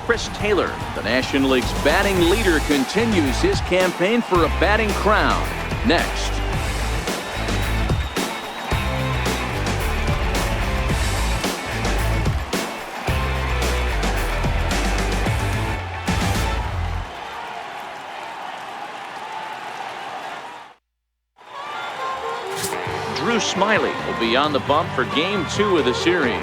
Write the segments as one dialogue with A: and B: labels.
A: Chris Taylor, the National League's batting leader, continues his campaign for a batting crown. Next. Drew Smyly will be on the bump for Game 2 of the series.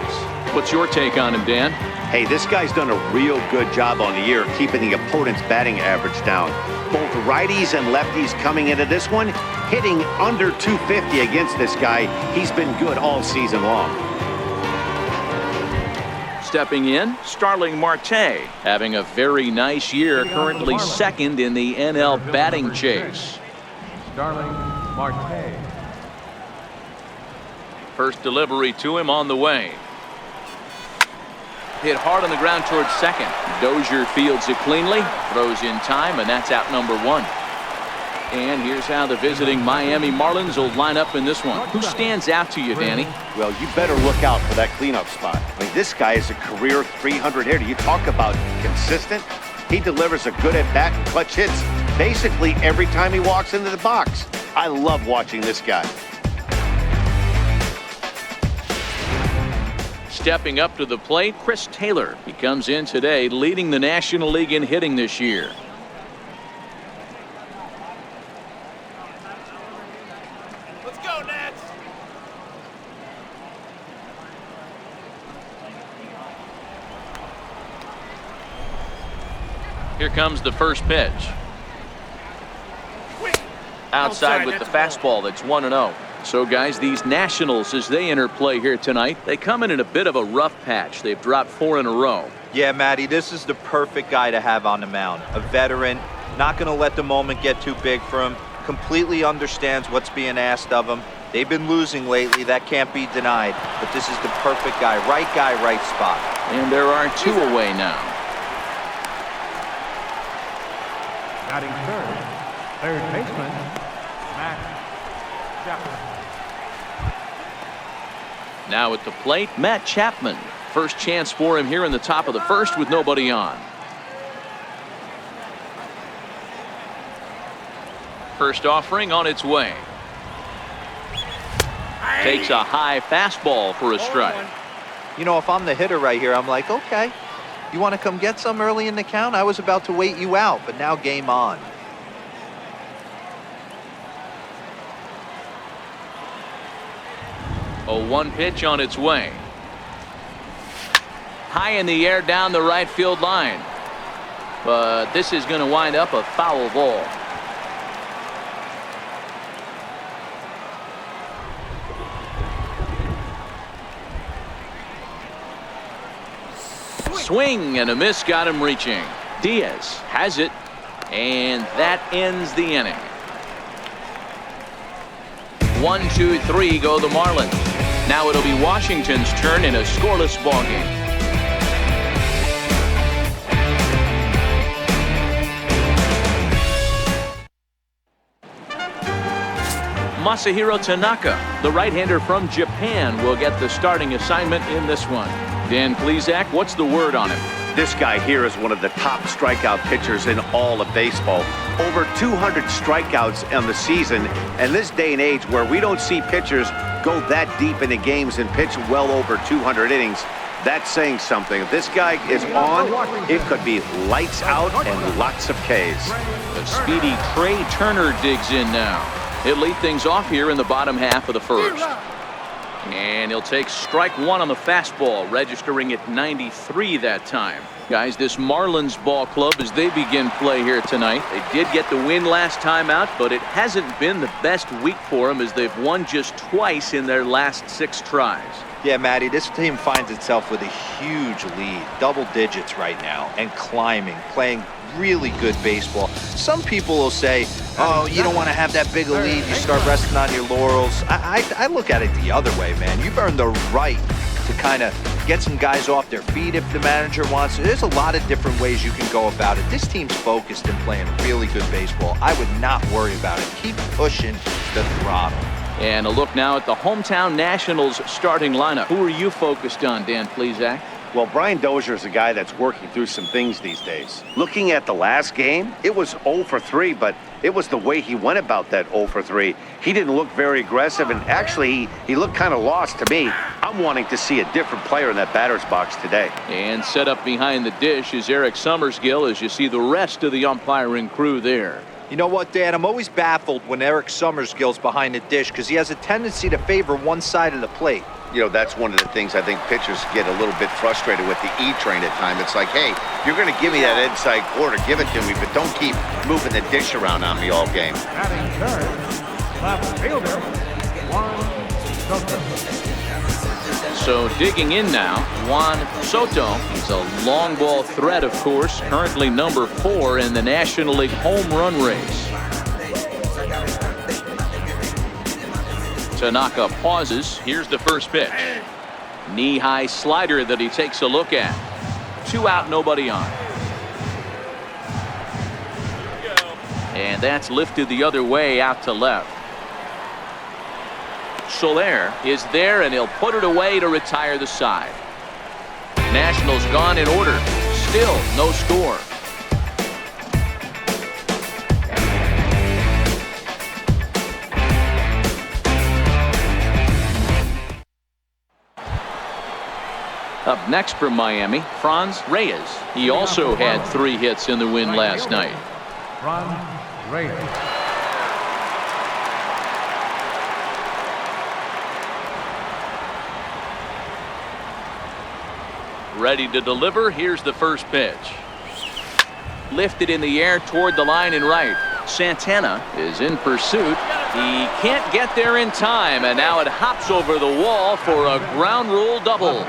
A: What's your take on him, Dan?
B: Hey, this guy's done a real good job on the year keeping the opponent's batting average down. Both righties and lefties coming into this one, hitting under 250 against this guy. He's been good all season long.
A: Stepping in, Starling Marte, having a very nice year, currently second in the NL batting chase.
C: Starling Marte.
A: First delivery to him on the way. Hit hard on the ground towards second. Dozier fields it cleanly, throws in time, and that's out number 1. And here's how the visiting Miami Marlins will line up in this one. Who stands out to you, Danny?
B: Well, you better look out for that cleanup spot. I mean, this guy is a career 300 hitter. You talk about consistent. He delivers a good at-bat and clutch hits basically every time he walks into the box. I love watching this guy.
A: Stepping up to the plate, Chris Taylor. He comes in today leading the National League in hitting this year.
D: Let's go, Nats!
A: Here comes the first pitch. Outside with the fastball. That's 1-0. So, guys, these Nationals, as they enter play here tonight, they come in a bit of a rough patch. They've dropped 4 in a row.
E: Yeah, Matty, this is the perfect guy to have on the mound. A veteran, not going to let the moment get too big for him, completely understands what's being asked of him. They've been losing lately. That can't be denied. But this is the perfect guy, right spot.
A: And there are 2 away now.
C: Batting third baseman, Matt Chapman.
A: Now at the plate, Matt Chapman. First chance for him here in the top of the first with nobody on. First offering on its way. Takes a high fastball for a strike.
E: You know, if I'm the hitter right here, I'm like, okay, you want to come get some early in the count? I was about to wait you out, but now game on.
A: A 1 pitch on its way. High in the air down the right field line. But this is going to wind up a foul ball. Swing and a miss got him reaching. Diaz has it, and that ends the inning. 1, 2, 3 go the Marlins. Now it'll be Washington's turn in a scoreless ballgame. Masahiro Tanaka, the right-hander from Japan, will get the starting assignment in this one. Dan Plesac, what's the word on him?
B: This guy here is one of the top strikeout pitchers in all of baseball. Over 200 strikeouts on the season. And this day and age where we don't see pitchers go that deep into games and pitch well over 200 innings, that's saying something. If this guy is on, it could be lights out and lots of Ks.
A: The speedy Trey Turner digs in now. He'll lead things off here in the bottom half of the first. And he'll take strike 1 on the fastball, registering at 93 that time. Guys, this Marlins ball club, as they begin play here tonight, they did get the win last time out, but it hasn't been the best week for them as they've won just twice in their last 6 tries.
E: Yeah, Matty, this team finds itself with a huge lead, double digits right now, and climbing, playing really good baseball. Some people will say, oh, you don't want to have that big a lead, you start resting on your laurels. I look at it the other way, man. You've earned the right to kind of get some guys off their feet if the manager wants to. There's a lot of different ways you can go about it. This team's focused and playing really good baseball. I would not worry about it. Keep pushing the throttle.
A: And a look now at the hometown Nationals starting lineup. Who are you focused on, Dan Plesac?
B: Well, Brian Dozier is a guy that's working through some things these days. Looking at the last game, it was 0 for 3, but it was the way he went about that 0 for 3. He didn't look very aggressive, and actually, he looked kind of lost to me. I'm wanting to see a different player in that batter's box today.
A: And set up behind the dish is Eric Summersgill as you see the rest of the umpiring crew there.
E: You know what, Dan? I'm always baffled when Eric Summersgill's behind the dish because he has a tendency to favor one side of the plate.
B: You know, that's one of the things I think pitchers get a little bit frustrated with the E-train at times. It's like, hey, you're going to give me that inside corner, give it to me, but don't keep moving the dish around on me all game.
C: Batting third, left fielder, Juan Soto.
A: So digging in now, Juan Soto. He's a long ball threat, of course, currently number 4 in the National League home run race. Tanaka pauses. Here's the first pitch. Knee-high slider that he takes a look at. 2 out, nobody on. And that's lifted the other way out to left. Soler is there, and he'll put it away to retire the side. Nationals gone in order. Still no score. Up next from Miami, Franz Reyes. He also had 3 hits in the win last night.
C: Franz Reyes.
A: Ready to deliver. Here's the first pitch. Lifted in the air toward the line and right. Santana is in pursuit. He can't get there in time, and now it hops over the wall for a ground rule double.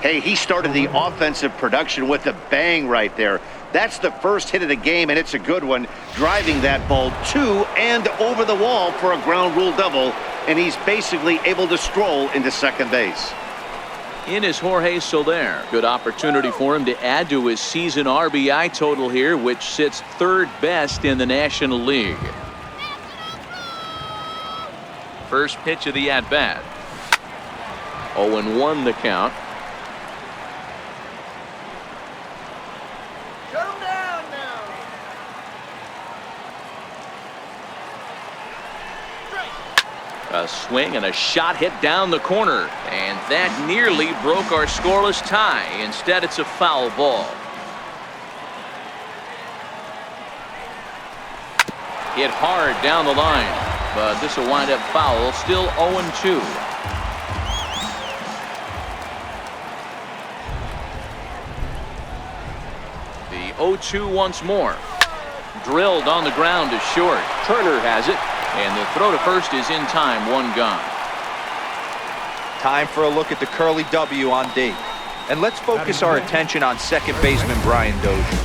B: Hey, he started the offensive production with a bang right there. That's the first hit of the game, and it's a good one, driving that ball to and over the wall for a ground rule double, and he's basically able to stroll into second base.
A: In is Jorge Soler. Good opportunity for him to add to his season RBI total here, which sits 3rd best in the National League. First pitch of the at-bat. 0-1 the count.
D: Shut him down now.
A: A swing and a shot hit down the corner, and that nearly broke our scoreless tie. Instead, it's a foul ball. Hit hard down the line, but this will wind up foul. Still 0-2. The 0-2 once more. Drilled on the ground to short. Turner has it. And the throw to first is in time. 1 gone.
E: Time for a look at the curly W on D. And let's focus our attention on second baseman Brian Dozier.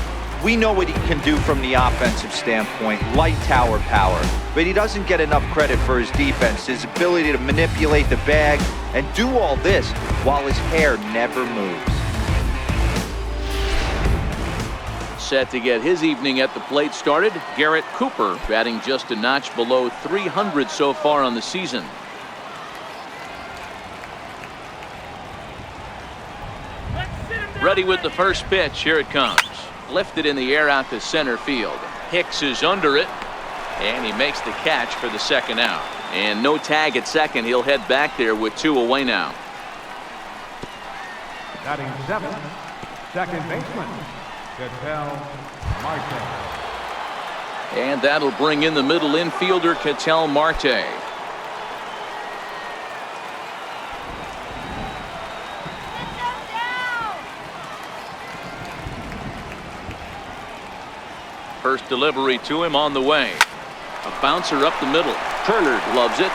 E: We know what he can do from the offensive standpoint, light tower power, but he doesn't get enough credit for his defense, his ability to manipulate the bag and do all this while his hair never moves.
A: Set to get his evening at the plate started. Garrett Cooper batting just a notch below 300 so far on the season. Ready with the first pitch. Here it comes. Lifted in the air out to center field. Hicks is under it, and he makes the catch for the second out. And no tag at second. He'll head back there with 2 away now.
C: Batting 7th, second baseman, Marte.
A: And that'll bring in the middle infielder, Ketel Marte. First delivery to him on the way. A bouncer up the middle. Turner loves it.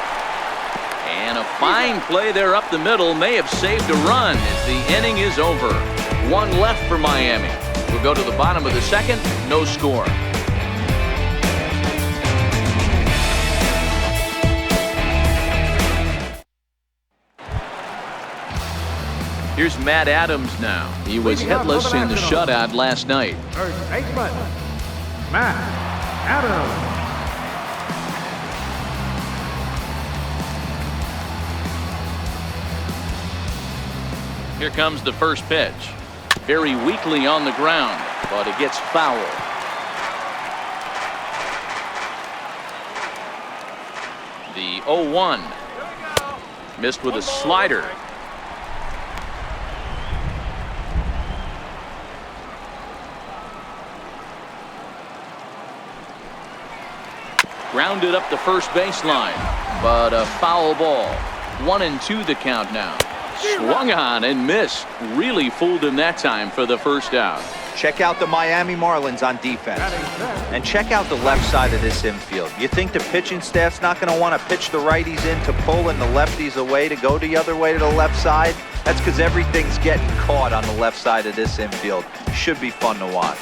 A: And a fine play there up the middle may have saved a run as the inning is over. 1 left for Miami. We'll go to the bottom of the second. No score. Here's Matt Adams now. He was hitless in the shutout last night.
C: First baseman, Matt Adams.
A: Here comes the first pitch. Very weakly on the ground, but it gets foul. The 0-1. Missed with a slider. Grounded up the first baseline, but a foul ball. 1-2 the count now. Swung on and missed. Really fooled him that time for the first out.
E: Check out the Miami Marlins on defense. And check out the left side of this infield. You think the pitching staff's not going to want to pitch the righties in to pull and the lefties away to go the other way to the left side? That's because everything's getting caught on the left side of this infield. Should be fun to watch.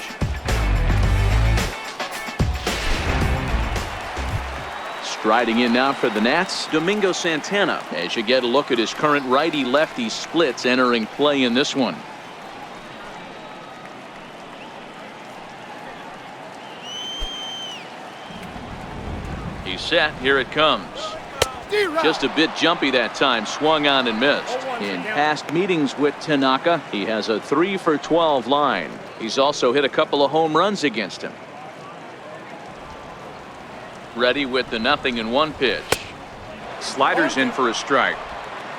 A: Striding in now for the Nats, Domingo Santana, as you get a look at his current righty-lefty splits entering play in this one. He's set. Here it comes. Just a bit jumpy that time. Swung on and missed. In past meetings with Tanaka, he has a 3-for-12 line. He's also hit a couple of home runs against him. Ready with the 0-1 pitch. Sliders in for a strike.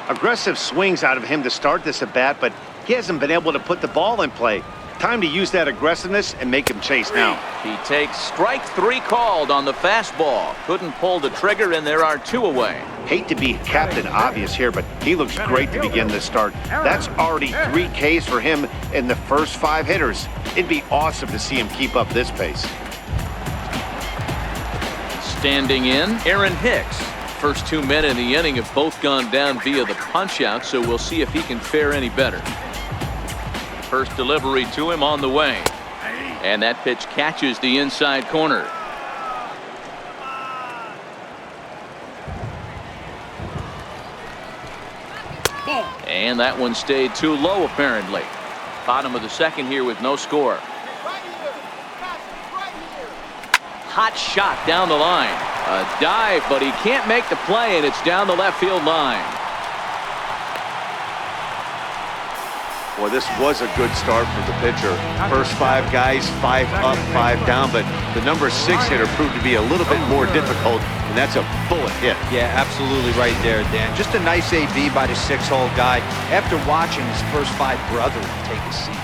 B: Aggressive swings out of him to start this at bat, but he hasn't been able to put the ball in play. Time to use that aggressiveness and make him chase now.
A: He takes strike 3 called on the fastball. Couldn't pull the trigger, and there are 2 away.
B: Hate to be Captain Obvious here, but he looks great to begin this start. That's already 3 Ks for him in the first 5 hitters. It'd be awesome to see him keep up this pace.
A: Standing in, Aaron Hicks. First 2 men in the inning have both gone down via the punch-out, so we'll see if he can fare any better. First delivery to him on the way. And that pitch catches the inside corner. And that one stayed too low, apparently. Bottom of the second here with no score. Hot shot down the line. A dive, but he can't make the play, and it's down the left field line.
B: Well, this was a good start for the pitcher. First 5 guys, 5 up, 5 down, but the number 6 hitter proved to be a little bit more difficult, and that's a bullet hit.
E: Yeah, absolutely right there, Dan. Just a nice AB by the 6-hole guy after watching his first 5 brethren take a seat.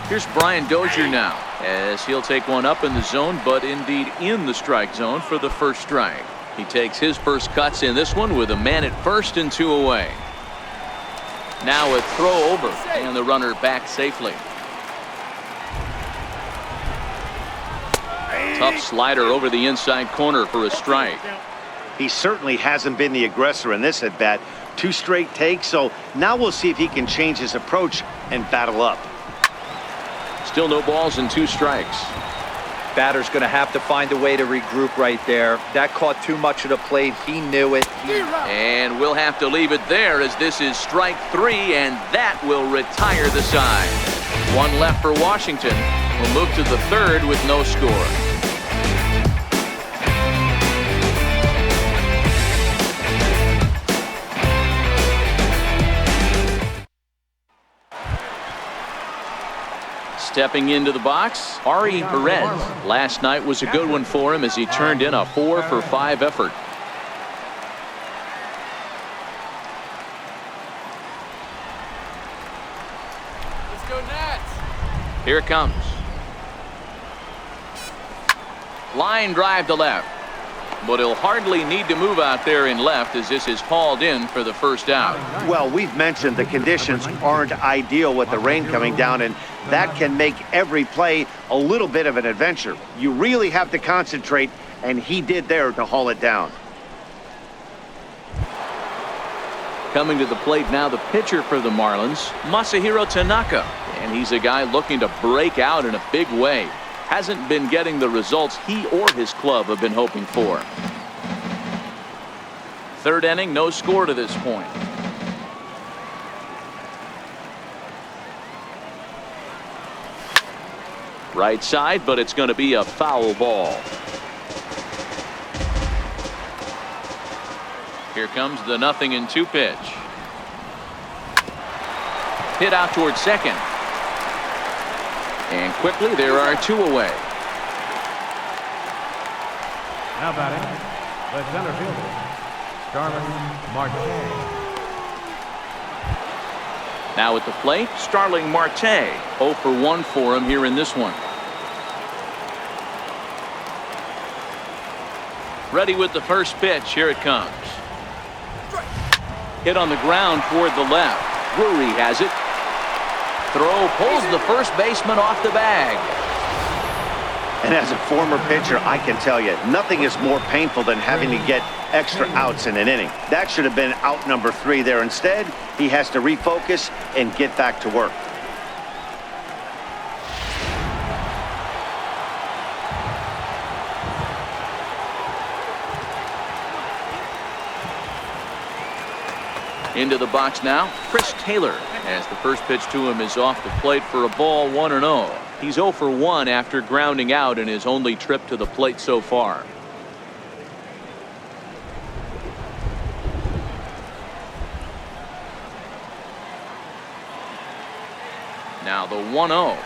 A: Here's Brian Dozier now, as he'll take one up in the zone, but indeed in the strike zone for the first strike. He takes his first cuts in this one with a man at first and 2 away. Now a throw over, and the runner back safely. Tough slider over the inside corner for a strike.
B: He certainly hasn't been the aggressor in this at bat. 2 straight takes, so now we'll see if he can change his approach and battle up.
A: Still no balls and 2 strikes.
E: Batter's going to have to find a way to regroup right there. That caught too much of the plate. He knew it.
A: And we'll have to leave it there, as this is strike 3, and that will retire the side. 1 left for Washington. We'll move to the 3rd with no score. Stepping into the box, Ari Perez. Last night was a good one for him as he turned in a 4-for-5 effort.
D: Let's go Nats.
A: Here it comes. Line drive to left. But he'll hardly need to move out there in left, as this is hauled in for the first out.
B: Well, we've mentioned the conditions aren't ideal with the rain coming down, and that can make every play a little bit of an adventure. You really have to concentrate, and he did there to haul it down.
A: Coming to the plate now, the pitcher for the Marlins, Masahiro Tanaka. And he's a guy looking to break out in a big way. Hasn't been getting the results he or his club have been hoping for. 3rd inning, no score to this point. Right side, but it's going to be a foul ball. Here comes the 0-2 pitch. Hit out towards second. And quickly there are 2 away.
C: Now batting, the center fielder, Starlin Marte.
A: Now at the plate, Starling Marte. 0 for 1 for him here in this one. Ready with the first pitch. Here it comes. Hit on the ground toward the left. Drury has it. Throw pulls the first baseman off the bag.
B: And as a former pitcher, I can tell you, nothing is more painful than having to get extra outs in an inning. That should have been out number 3 there. Instead, he has to refocus and get back to work.
A: Into the box now, Chris Taylor, as the first pitch to him is off the plate for a ball, 1-0. He's 0 for 1 after grounding out in his only trip to the plate so far. Now the 1-0.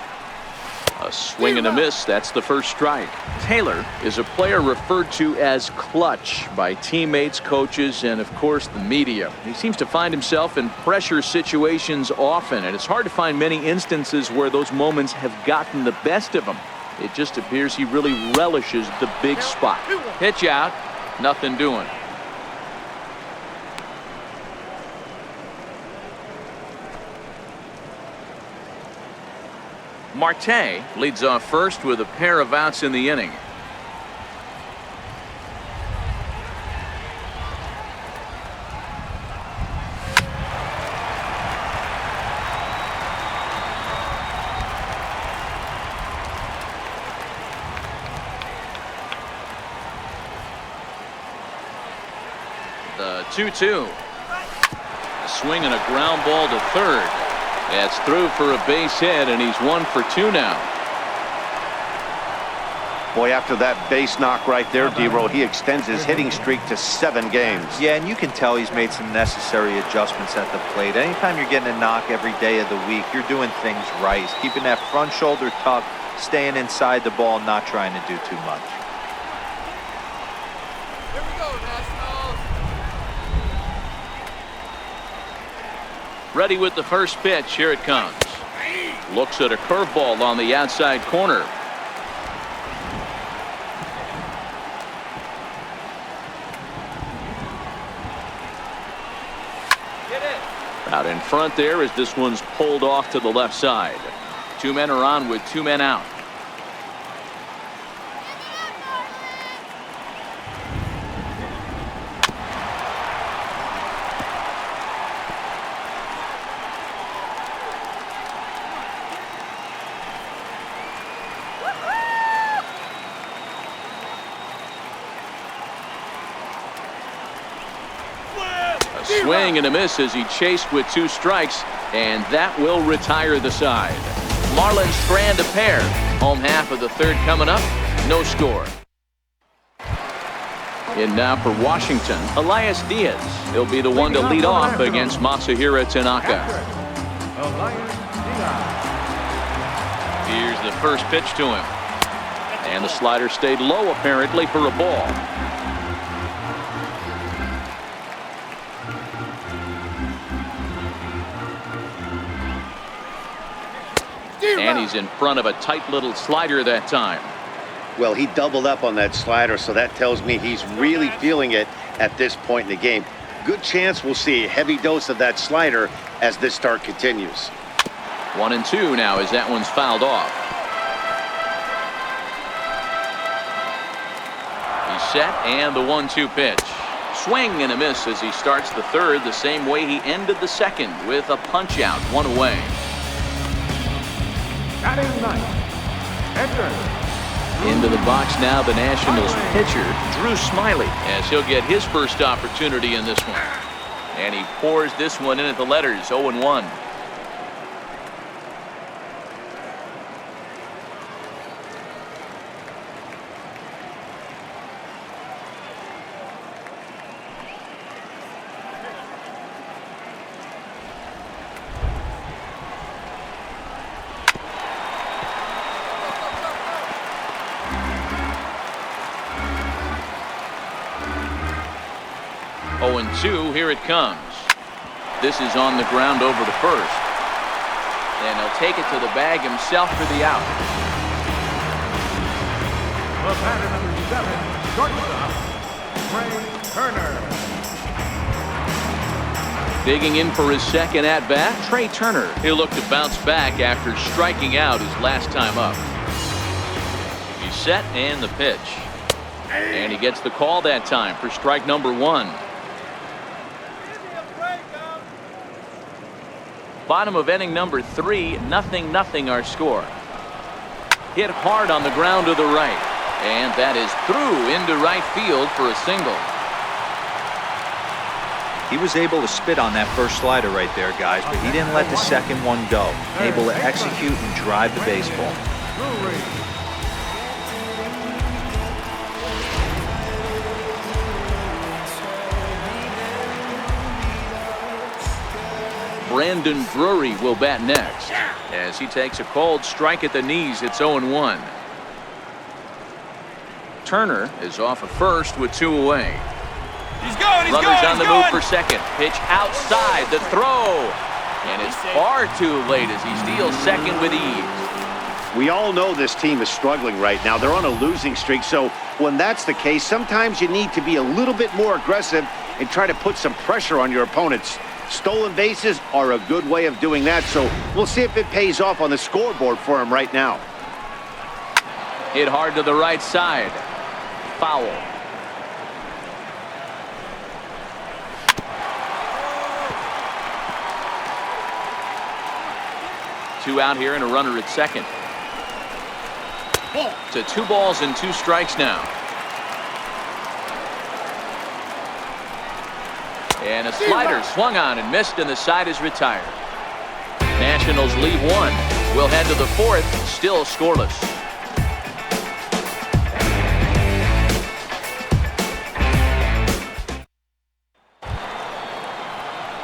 A: A swing and a miss. That's the first strike. Taylor is a player referred to as clutch by teammates, coaches, and of course the media. He seems to find himself in pressure situations often, and it's hard to find many instances where those moments have gotten the best of him. It just appears he really relishes the big spot. Pitch out, nothing doing. Marte leads off first with a pair of outs in the inning. The 2-2. A swing and a ground ball to third. That's through for a base hit, and he's 1 for 2 now.
B: Boy, after that base knock right there, D-Row, he extends his hitting streak to 7 games.
E: Yeah, and you can tell he's made some necessary adjustments at the plate. Anytime you're getting a knock every day of the week, you're doing things right. He's keeping that front shoulder tucked, staying inside the ball, not trying to do too much.
D: Here we go, Nationals.
A: Ready with the first pitch. Here it comes. Looks at a curveball on the outside corner. Out in front there as this one's pulled off to the left side. 2 men are on with 2 men out. Swing and a miss as he chased with 2 strikes, and that will retire the side. Marlins strand a pair. Home half of the third coming up. No score. And now for Washington, Elias Diaz. He'll be the one to lead off against Masahiro Tanaka. Here's the first pitch to him. And the slider stayed low apparently for a ball. And he's in front of a tight little slider that time.
B: Well, he doubled up on that slider, so that tells me he's really feeling it at this point in the game. Good chance we'll see a heavy dose of that slider as this start continues.
A: 1-2 now as that one's fouled off. He's set, and the 1-2 pitch. Swing and a miss as he starts the third the same way he ended the second, with a punch out, 1 away.
C: Batting ninth, Edgar.
A: Into the box now the Nationals pitcher, Drew Smiley, as he'll get his first opportunity in this one. And he pours this one in at the letters, 0-1. 1-2. Here it comes. This is on the ground over to first. And he'll take it to the bag himself for the out.
C: The batter, number 7, shortstop, Trey Turner.
A: Digging in for his second at-bat, Trey Turner. He'll look to bounce back after striking out his last time up. He's set and the pitch. And he gets the call that time for strike number 1. Bottom of inning number 3, 0-0 our score. Hit hard on the ground to the right. And that is through into right field for a single.
E: He was able to spit on that first slider right there, guys, but he didn't let the second one go. Able to execute and drive the baseball.
A: Brandon Drury will bat next as he takes a cold strike at the knees. It's 0-1. Turner is off of first with 2 away.
D: He's going.
A: Runners on the move for second. Pitch outside the throw. And it's far too late as he steals second with ease.
B: We all know this team is struggling right now. They're on a losing streak, so when that's the case, sometimes you need to be a little bit more aggressive and try to put some pressure on your opponents. Stolen bases are a good way of doing that, so we'll see if it pays off on the scoreboard for him right now.
A: Hit hard to the right side. Foul. Two out here and a runner at second. To 2 balls and 2 strikes now. And a slider swung on and missed, and the side is retired. Nationals leave 1. We'll head to the 4th, still scoreless.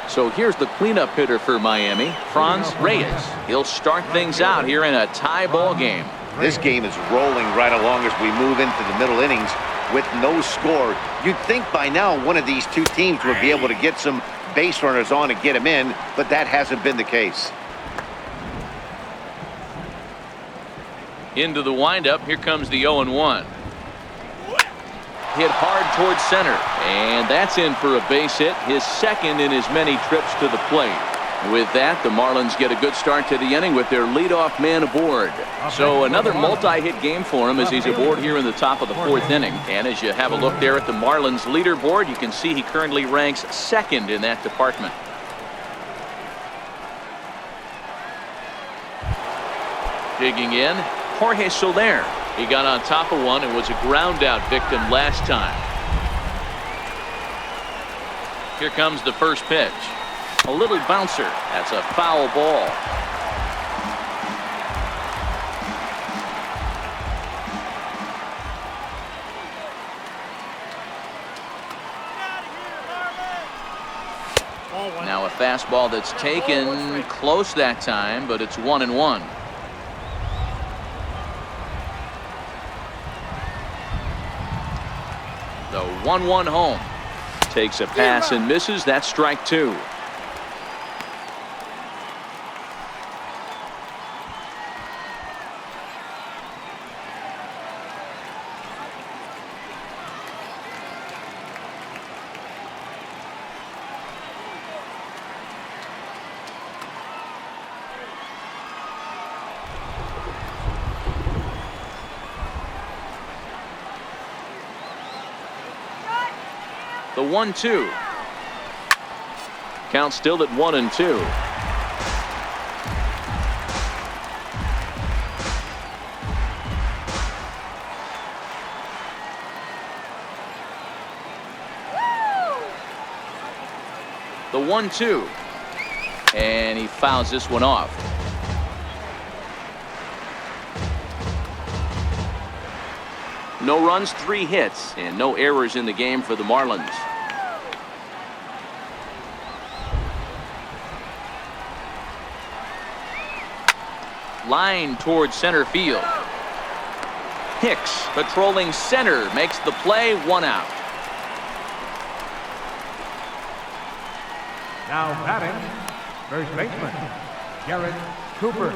A: So here's the cleanup hitter for Miami, Franz Reyes. He'll start things out here in a tie ball game.
B: This game is rolling right along as we move into the middle innings with no score. You'd think by now one of these two teams would be able to get some base runners on and get them in, but that hasn't been the case.
A: Into the windup, here comes the 0-1. Hit hard towards center, and that's in for a base hit, his second in as many trips to the plate. With that, the Marlins get a good start to the inning with their leadoff man aboard. So another multi-hit game for him as he's aboard here in the top of the 4th inning. And as you have a look there at the Marlins leaderboard, you can see he currently ranks second in that department. Digging in, Jorge Soler. He got on top of one and was a ground out victim last time. Here comes the first pitch. A little bouncer. That's a foul ball. Now a fastball that's taken close that time, but it's 1-1. The 1-1 home. Takes a pass and misses. That's strike 2. The 1-2. Count still at 1-2. The 1-2. And he fouls this one off. No runs, 3 hits, and no errors in the game for the Marlins. Line towards center field. Hicks patrolling center makes the play, 1 out.
C: Now batting, first baseman, Garrett Cooper.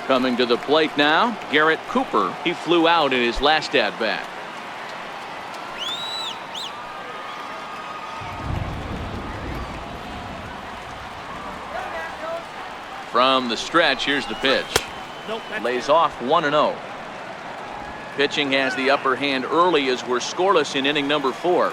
A: Coming to the plate now, Garrett Cooper. He flew out in his last at-bat. From the stretch, here's the pitch. Lays off 1-0. Pitching has the upper hand early as we're scoreless in inning number 4.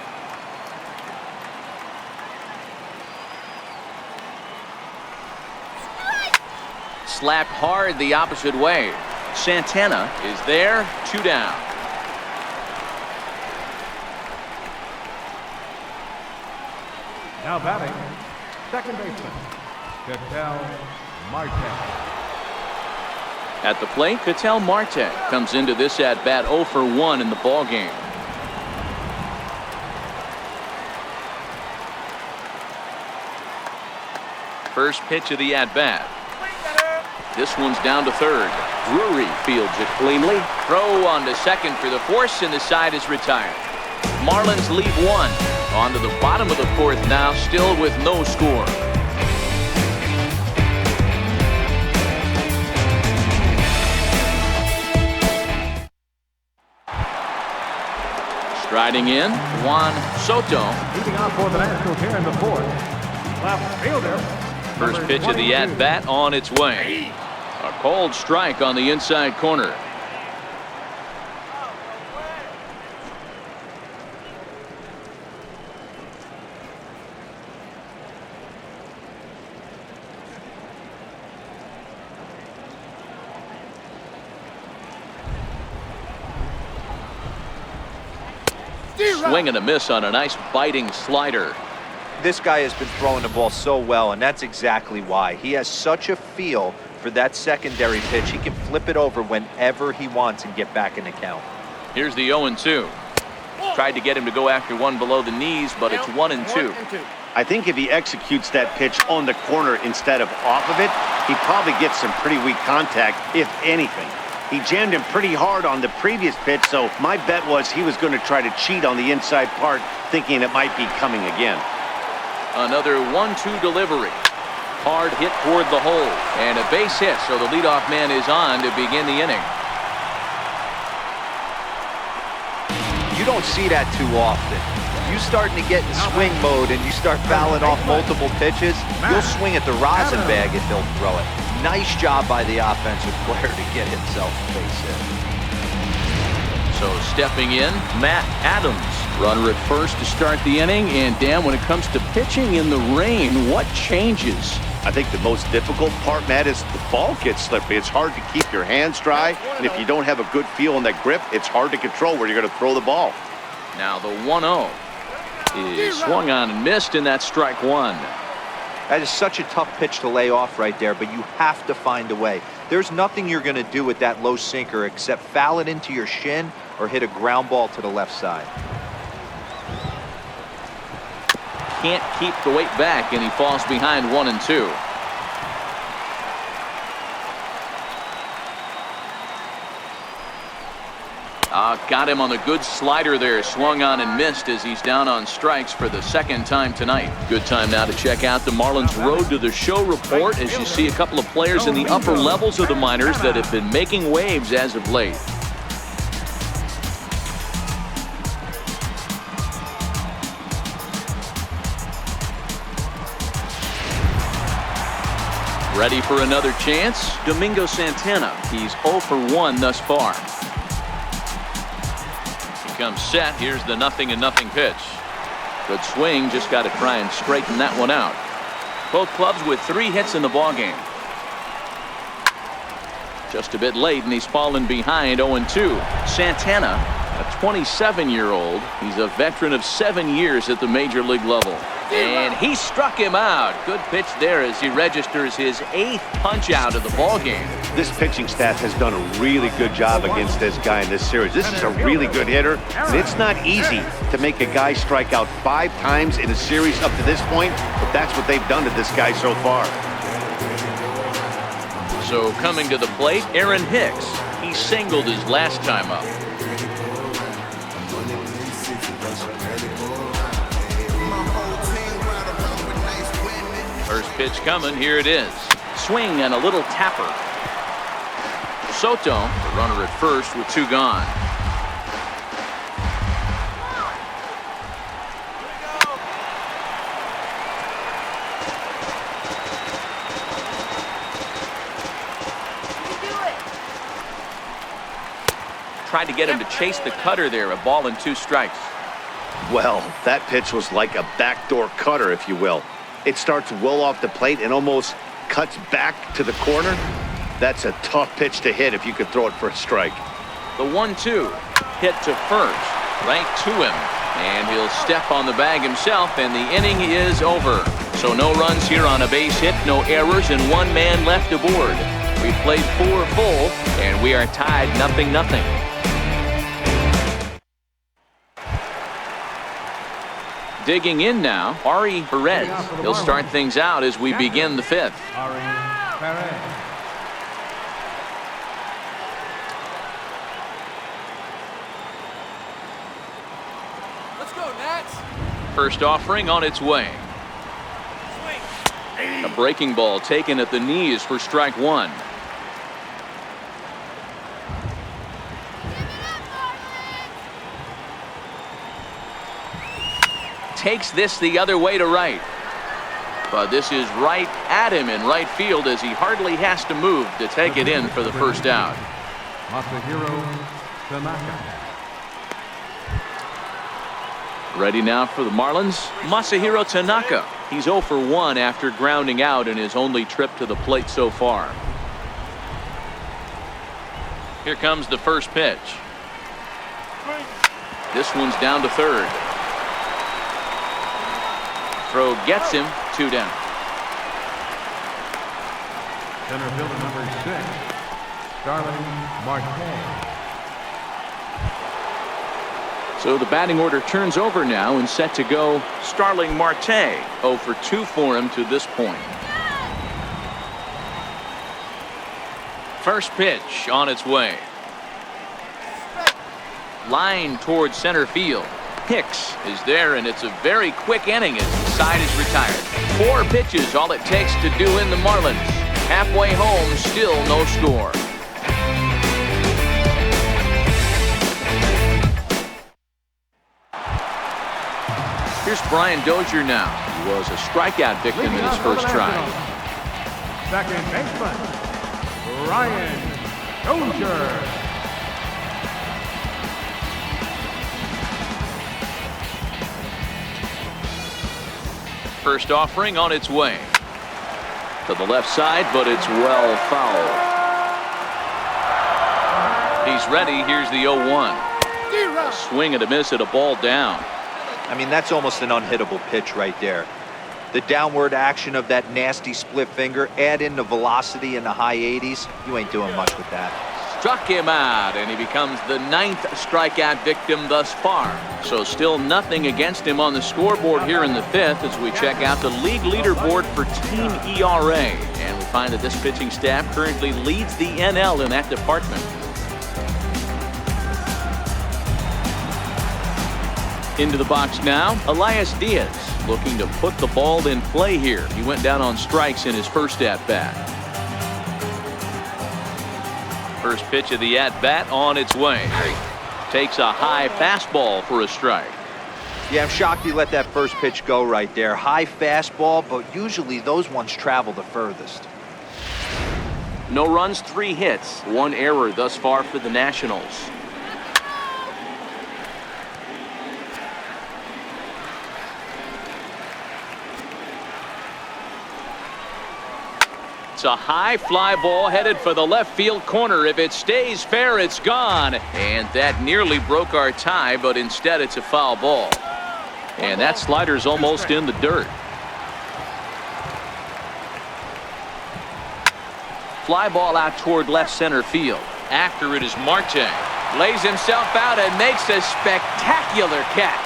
A: Slapped hard the opposite way. Santana is there, 2 down.
C: Now batting, second baseman, Ketel Marte.
A: At the plate, Ketel Marte comes into this at-bat 0 for 1 in the ballgame. First pitch of the at-bat. This one's down to third. Drury fields it cleanly. Throw on to second for the force, and the side is retired. Marlins lead 1. On to the bottom of the 4th now, still with no score. Striding in, Juan Soto.
C: Leading off for the Nationals here in the 4th. Left fielder.
A: First pitch of the at-bat on its way. A cold strike on the inside corner. Swing and a miss on a nice biting slider.
E: This guy has been throwing the ball so well, and that's exactly why. He has such a feel for that secondary pitch. He can flip it over whenever he wants and get back in the count.
A: Here's the 0-2. Tried to get him to go after one below the knees, but it's 1-2.
B: I think if he executes that pitch on the corner instead of off of it, he probably gets some pretty weak contact, if anything. He jammed him pretty hard on the previous pitch, so my bet was he was going to try to cheat on the inside part, thinking it might be coming again.
A: Another 1-2 delivery. Hard hit toward the hole, and a base hit, so the leadoff man is on to begin the inning.
E: You don't see that too often. You starting to get in swing mode and you start fouling off multiple pitches, you'll swing at the rosin bag if they'll throw it. Nice job by the offensive player to get himself a base hit.
A: So stepping in, Matt Adams. Runner at first to start the inning. And Dan, when it comes to pitching in the rain, what changes?
B: I think the most difficult part, Matt, is the ball gets slippery. It's hard to keep your hands dry, and if you don't have a good feel on that grip, it's hard to control where you're going to throw the ball.
A: Now the 1-0 is swung on and missed, and that's strike 1.
E: That is such a tough pitch to lay off right there, but you have to find a way. There's nothing you're going to do with that low sinker except foul it into your shin or hit a ground ball to the left side.
A: Can't keep the weight back, and he falls behind 1-2. Got him on a good slider there. Swung on and missed as he's down on strikes for the second time tonight. Good time now to check out the Marlins Road to the Show report as you see a couple of players in the upper levels of the minors that have been making waves as of late. Ready for another chance? Domingo Santana. He's 0 for 1 thus far. Comes set. Here's the 0-0 pitch. Good swing. Just got to try and straighten that one out. Both clubs with 3 hits in the ballgame. Just a bit late, and he's fallen behind 0-2. Santana, a 27-year-old. He's a veteran of 7 years at the major league level. And he struck him out. Good pitch there as he registers his 8th punch out of the ballgame.
B: This pitching staff has done a really good job against this guy in this series. This is a really good hitter, and it's not easy to make a guy strike out 5 times in a series up to this point, but that's what they've done to this guy so far.
A: So coming to the plate, Aaron Hicks. He singled his last time up. First pitch coming. Here it is. Swing and a little tapper. Soto, the runner at first with 2 gone. Tried to get him to chase the cutter there. A ball and 2 strikes.
B: Well, that pitch was like a backdoor cutter, if you will. It starts well off the plate and almost cuts back to the corner. That's a tough pitch to hit if you could throw it for a strike.
A: The 1-2 hit to first, right to him, and he'll step on the bag himself, and the inning is over. So no runs here on a base hit, no errors, and 1 man left aboard. We played 4 full, and we are tied 0-0. Digging in now, Ari Perez. He'll start things out as we begin the 5th.
C: Ari Perez.
D: Let's go, Nats.
A: First offering on its way. A breaking ball taken at the knees for strike 1. Takes this the other way to right. But this is right at him in right field as he hardly has to move to take it in for the first out.
C: Masahiro Tanaka.
A: Ready now for the Marlins, Masahiro Tanaka. He's 0 for 1 after grounding out in his only trip to the plate so far. Here comes the first pitch. This one's down to third. Throw gets him, 2 down.
C: Center fielder number 6, Starling Marte.
A: So the batting order turns over now and set to go Starling Marte. 0 for 2 for him to this point. First pitch on its way. Line towards center field. Hicks is there, and it's a very quick inning as the side is retired. 4 pitches, all it takes to do in the Marlins. Halfway home, still no score. Here's Brian Dozier now. He was a strikeout victim in his first try.
C: Second baseman, Brian Dozier.
A: First offering on its way. To the left side, but it's well fouled. He's ready. Here's the 0-1. A swing and a miss at a ball down.
E: I mean, that's almost an unhittable pitch right there. The downward action of that nasty split finger, add in the velocity in the high 80s, you ain't doing much with that.
A: Struck him out, and he becomes the 9th strikeout victim thus far. So still nothing against him on the scoreboard here in the 5th as we check out the league leaderboard for team ERA. And we find that this pitching staff currently leads the NL in that department. Into the box now, Elias Diaz looking to put the ball in play here. He went down on strikes in his first at-bat. First pitch of the at-bat on its way. Takes a high fastball for a strike.
E: Yeah, I'm shocked he let that first pitch go right there. High fastball, but usually those ones travel the furthest.
A: No runs, 3 hits, 1 error thus far for the Nationals. It's a high fly ball headed for the left field corner. If it stays fair, it's gone. And that nearly broke our tie, but instead it's a foul ball. And that slider's almost in the dirt. Fly ball out toward left center field. After it is Marte. Lays himself out and makes a spectacular catch.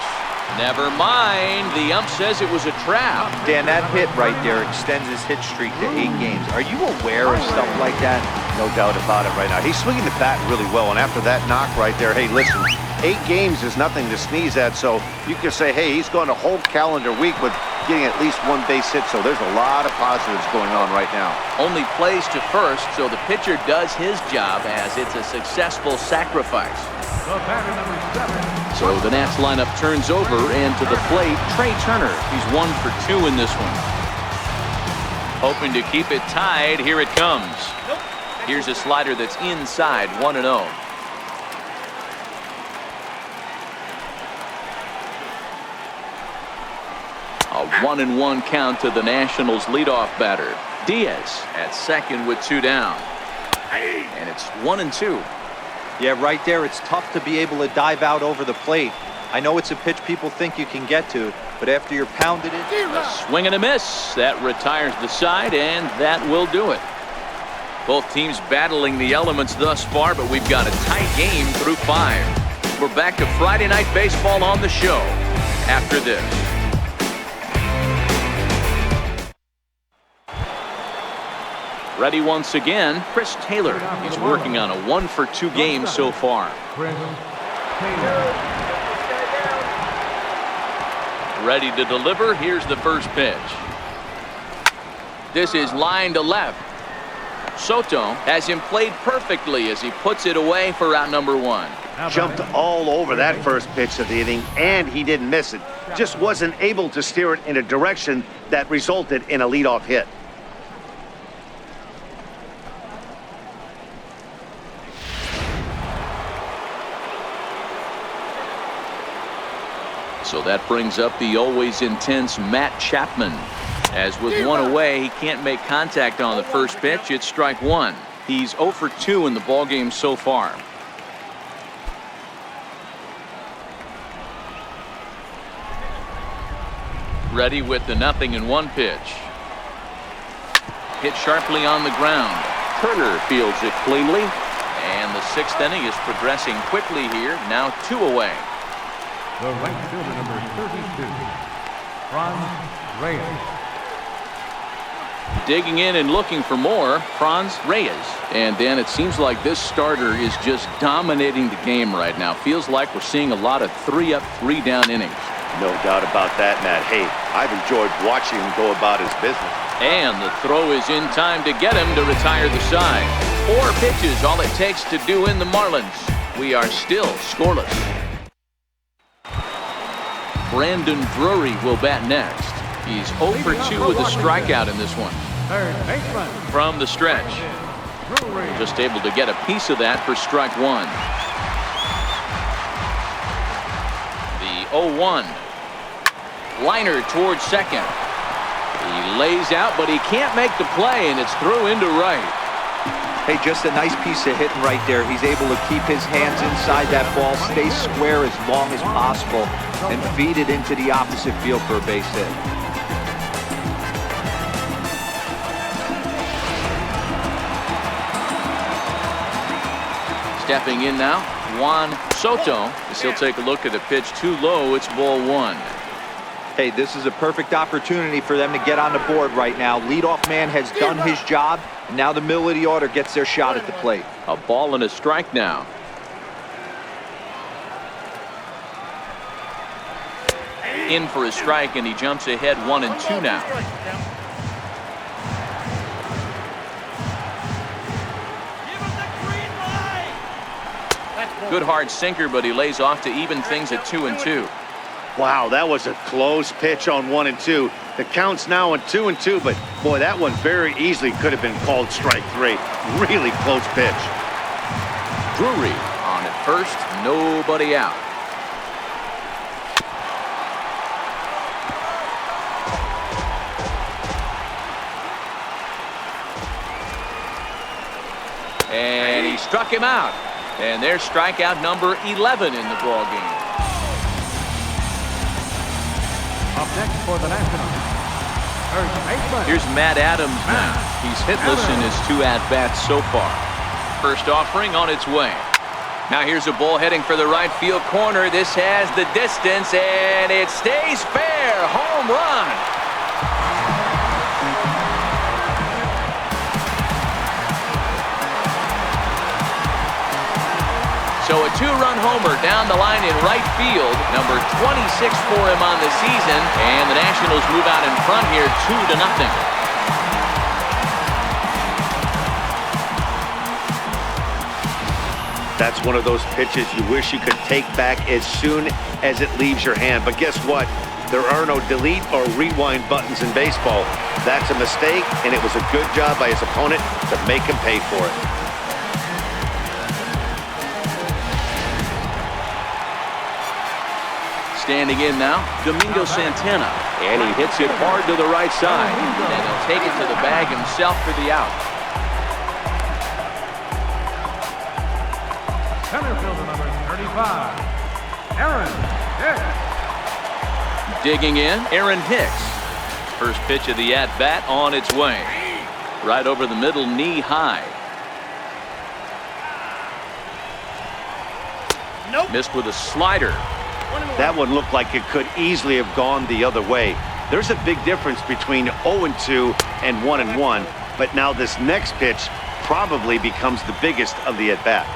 A: Never mind, the ump says it was a trap.
E: Dan, that hit right there extends his hit streak to 8 games. Are you aware of stuff like that?
B: No doubt about it right now. He's swinging the bat really well, and after that knock right there, hey, listen, 8 games is nothing to sneeze at, so you can say, hey, he's going a whole calendar week with getting at least one base hit, so there's a lot of positives going on right now.
A: Only plays to first, so the pitcher does his job as it's a successful sacrifice.
C: The batter, number 7.
A: So the Nats lineup turns over, and to the plate, Trey Turner. He's 1 for 2 in this one. Hoping to keep it tied. Here it comes. Here's a slider that's inside, 1-0. A 1-1 count to the Nationals leadoff batter. Diaz at second with 2 down. And it's 1-2.
E: Yeah, right there, it's tough to be able to dive out over the plate. I know it's a pitch people think you can get to, but after you're pounded it...
A: A swing and a miss. That retires the side, and that will do it. Both teams battling the elements thus far, but we've got a tight game through 5. We're back to Friday Night Baseball on the show after this. Ready once again, Chris Taylor. He's working on a 1 for 2 game so far. Ready to deliver. Here's the first pitch. This is line to left. Soto has him played perfectly as he puts it away for out number 1.
B: Jumped all over that first pitch of the inning, and he didn't miss it. Just wasn't able to steer it in a direction that resulted in a leadoff hit.
A: So that brings up the always intense Matt Chapman. As with 1 away, he can't make contact on the first pitch. It's strike 1. He's 0 for 2 in the ballgame so far. Ready with the 0-1 pitch. Hit sharply on the ground. Turner fields it cleanly. And the 6th inning is progressing quickly here. Now 2 away.
C: The right fielder, number 32, Franz Reyes.
A: Digging in and looking for more, Franz Reyes. And Dan, it seems like this starter is just dominating the game right now. Feels like we're seeing a lot of 3 up, 3 down innings.
B: No doubt about that, Matt. Hey, I've enjoyed watching him go about his business.
A: And the throw is in time to get him to retire the side. 4 pitches, all it takes to do in the Marlins. We are still scoreless. Brandon Drury will bat next. He's 0 for 2 with a strikeout in this one.
C: Third baseman.
A: From the stretch.
C: Drury.
A: Just able to get a piece of that for strike 1. The 0-1. Liner towards second. He lays out, but he can't make the play, and it's through into right.
E: Hey, just a nice piece of hitting right there. He's able to keep his hands inside that ball, stay square as long as possible, and feed it into the opposite field for a base hit.
A: Stepping in now, Juan Soto. As he'll take a look at a pitch too low. It's ball 1.
E: Hey, this is a perfect opportunity for them to get on the board right now. Leadoff man has done his job, and now the middle of the order gets their shot at the plate.
A: A ball and a strike now. In for a strike, and he jumps ahead 1-2 now. Good hard sinker, but he lays off to even things at 2-2.
B: Wow, that was a close pitch on 1-2. The count's now on 2-2, but boy, that one very easily could have been called strike 3. Really close pitch.
A: Drury on at first, nobody out. And he struck him out. And there's strikeout number 11 in the ballgame.
C: Up next for the Nationals, third baseman.
A: Here's Matt Adams now. He's hitless in his 2 at-bats so far. First offering on its way. Now here's a ball heading for the right field corner. This has the distance, and it stays fair. Home run. So So a two-run homer down the line in right field. Number 26 for him on the season. And the Nationals move out in front here 2-0.
B: That's one of those pitches you wish you could take back as soon as it leaves your hand. But guess what? There are no delete or rewind buttons in baseball. That's a mistake, and it was a good job by his opponent to make him pay for it.
A: Standing in now, Domingo Santana. And he hits it hard to the right side. And he'll take it to the bag himself for the out.
C: Center fielder number 35, Aaron Hicks.
A: Digging in, Aaron Hicks. First pitch of the at-bat on its way. Right over the middle, knee high.
D: Nope.
A: Missed with a slider.
B: That one looked like it could easily have gone the other way. There's a big difference between 0-2 and 1-1, but now this next pitch probably becomes the biggest of the at-bat.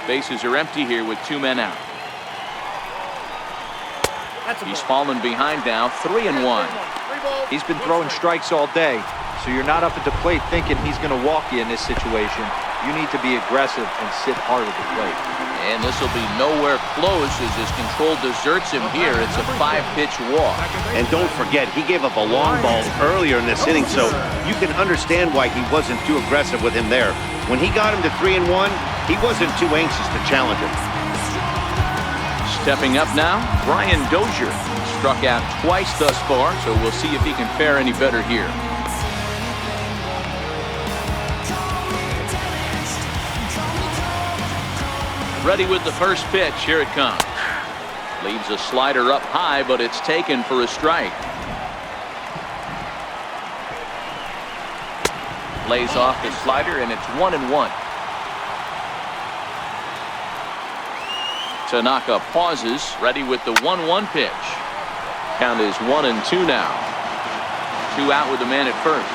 A: Bases are empty here with 2 men out. He's fallen behind now, 3-1.
E: He's been throwing strikes all day, so you're not up at the plate thinking he's going to walk you in this situation. You need to be aggressive and sit hard at the plate.
A: And this will be nowhere close as his control deserts him here. It's a 5-pitch walk.
B: And don't forget, he gave up a long ball earlier in this inning, so you can understand why he wasn't too aggressive with him there. When he got him to 3-1, he wasn't too anxious to challenge him.
A: Stepping up now, Brian Dozier. Struck out twice thus far, so we'll see if he can fare any better here. Ready with the first pitch. Here it comes. Leaves a slider up high, but it's taken for a strike. Lays off the slider, and it's 1-1. Tanaka pauses, ready with the 1-1 pitch. Count is 1-2 now. 2 out with the man at first.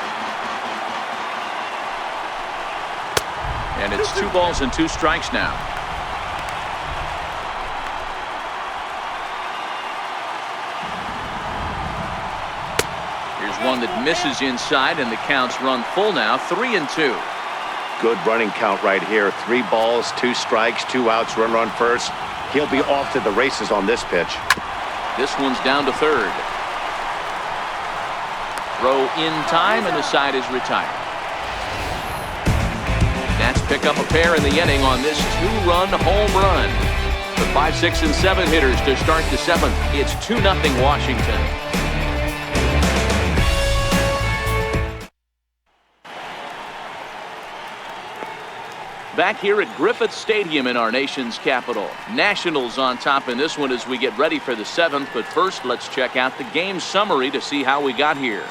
A: And it's 2 balls and 2 strikes now. Here's one that misses inside, and the count's run full now, 3-2.
B: Good running count right here. 3 balls, 2 strikes, 2 outs, run first. He'll be off to the races on this pitch.
A: This one's down to third. Throw in time, and the side is retired. Nats pick up a pair in the inning on this 2-run home run. The 5, 6, and 7 hitters to start the 7th. It's 2-0 Washington. Back here at Griffith Stadium in our nation's capital. Nationals on top in this one as we get ready for the 7th. But first, let's check out the game summary to see how we got here.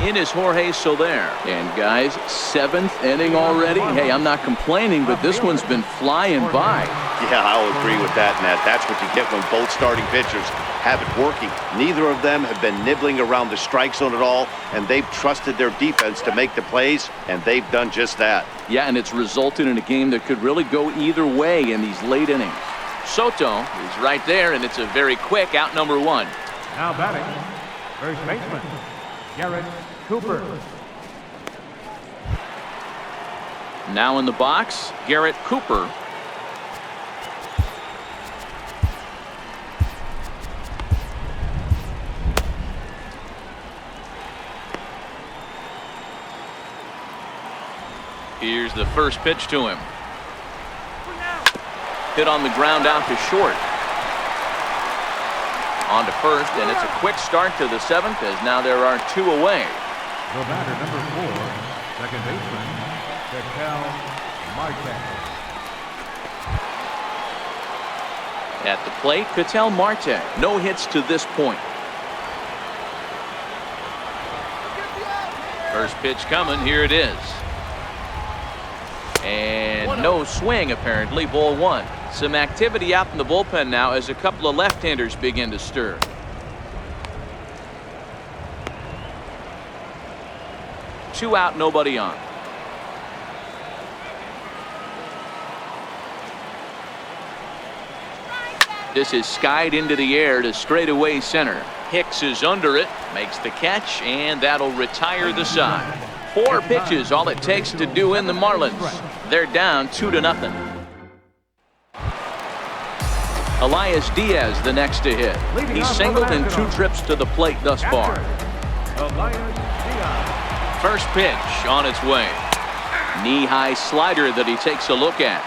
A: In is Jorge Soler. And guys, 7th inning already. Hey, I'm not complaining, but this one's been flying by.
B: Yeah, I'll agree with that, Matt. That's what you get when both starting pitchers have it working. Neither of them have been nibbling around the strike zone at all, and they've trusted their defense to make the plays, and they've done just that.
A: Yeah, and it's resulted in a game that could really go either way in these late innings. Soto is right there, and it's a very quick out number 1.
C: Now batting, first baseman, Garrett Cooper.
A: Now in the box, Garrett Cooper. Here's the first pitch to him. Hit on the ground out to short. On to first, and it's a quick start to the 7th as now there are 2 away.
C: The batter, number 4, second baseman, Marte.
A: At the plate, Ketel Marte. No hits to this point. First pitch coming. Here it is. And no swing, apparently. Ball 1. Some activity out in the bullpen now as a couple of left-handers begin to stir. 2 out, nobody on. This is skied into the air to straightaway center. Hicks is under it, makes the catch, and that'll retire the side. 4 pitches, all it takes to do in the Marlins. They're down 2-0. Elias Diaz the next to hit. He's singled in 2 trips to the plate thus far. First pitch on its way. Knee-high slider that he takes a look at.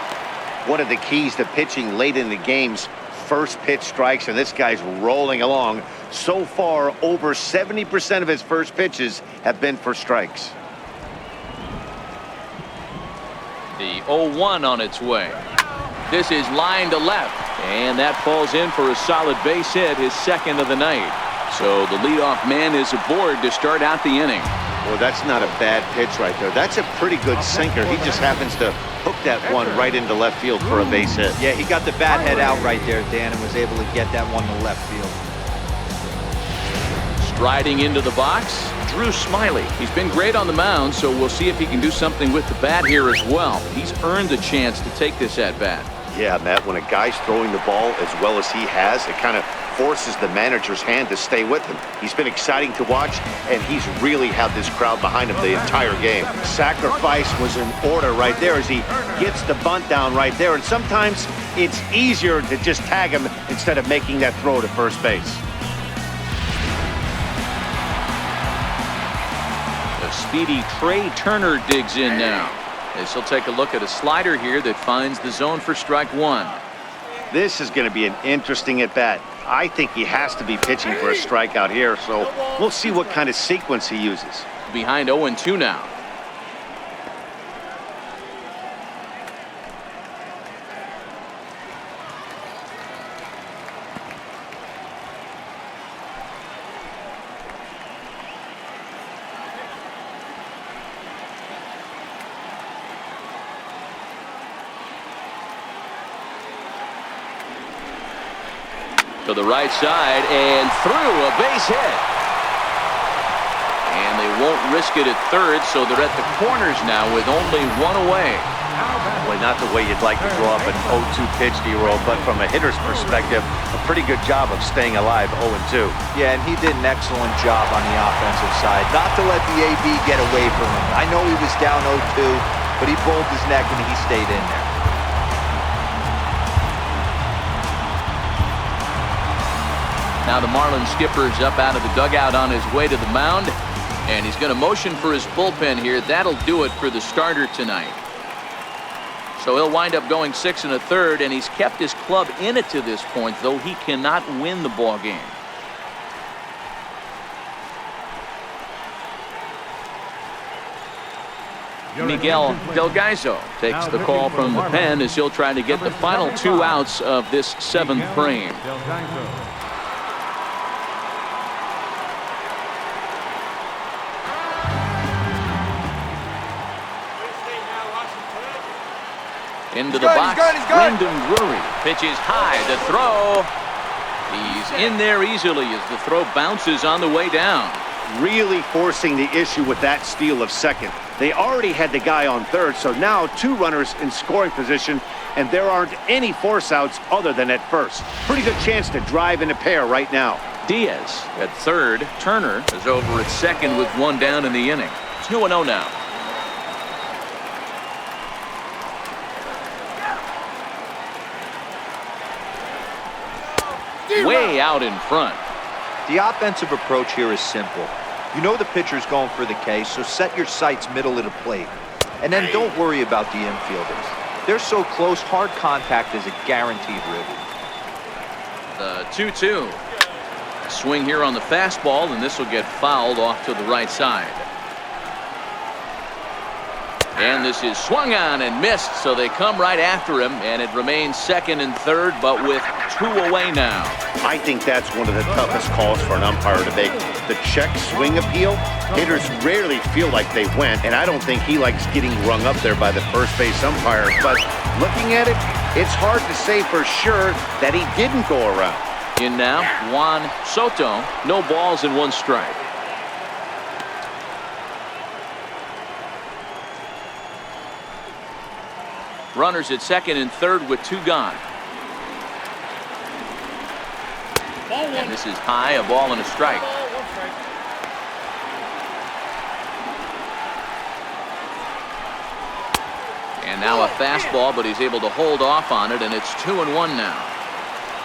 B: One of the keys to pitching late in the games, first pitch strikes, and this guy's rolling along. So far, over 70% of his first pitches have been for strikes.
A: The 0-1 on its way. This is line to left, and that falls in for a solid base hit, his second of the night. So the leadoff man is aboard to start out the inning.
B: Well, that's not a bad pitch right there. That's a pretty good sinker. He just happens to hook that one right into left field for a base hit.
E: Yeah, he got the bat head out right there, Dan, and was able to get that one to left field.
A: Striding into the box, Drew Smiley. He's been great on the mound, so we'll see if he can do something with the bat here as well. He's earned a chance to take this at bat.
B: Yeah, Matt, when a guy's throwing the ball as well as he has, it kind of forces the manager's hand to stay with him. He's been exciting to watch, and he's really had this crowd behind him the entire game. Sacrifice was in order right there as he gets the bunt down right there, and sometimes it's easier to just tag him instead of making that throw to first base.
A: The speedy Trey Turner digs in now. As he'll take a look at a slider here that finds the zone for strike 1.
B: This is going to be an interesting at-bat. I think he has to be pitching for a strikeout here, so we'll see what kind of sequence he uses.
A: Behind 0-2 now. To the right side and through a base hit. And they won't risk it at third, so they're at the corners now with only 1 away.
B: Well, not the way you'd like to draw up an 0-2 pitch, D-Roll, but from a hitter's perspective, a pretty good job of staying alive 0-2.
E: Yeah, and he did an excellent job on the offensive side, not to let the AB get away from him. I know he was down 0-2, but he pulled his neck and he stayed in there.
A: Now the Marlins skipper's up out of the dugout on his way to the mound, and he's going to motion for his bullpen here. That'll do it for the starter tonight. So he'll wind up going 6 1/3, and he's kept his club in it to this point, though he cannot win the ball game. Miguel Delgaizo takes the call from the pen as he'll try to get the final 2 outs of this 7th frame. Into the box, Brendan Drury pitches high to throw. He's in there easily as the throw bounces on the way down.
B: Really forcing the issue with that steal of second. They already had the guy on third, so now 2 runners in scoring position, and there aren't any force outs other than at first. Pretty good chance to drive in a pair right now.
A: Diaz at third. Turner is over at second with 1 down in the inning. It's 2-0 now. Way out in front.
E: The offensive approach here is simple. You know the pitcher's going for the K, so set your sights middle of the plate. And then don't worry about the infielders. They're so close, hard contact is a guaranteed ribby.
A: The 2-2. Swing here on the fastball, and this will get fouled off to the right side. And this is swung on and missed, so they come right after him, and it remains 2nd and 3rd, but with 2 away now.
B: I think that's one of the toughest calls for an umpire to make. The check swing appeal, hitters rarely feel like they went, and I don't think he likes getting rung up there by the first base umpire. But looking at it, it's hard to say for sure that he didn't go around.
A: In now, Juan Soto. No balls and 1 strike. Runners at second and third with 2 gone. And this is high, a ball and a strike. And now a fastball, but he's able to hold off on it, and it's 2-1 now.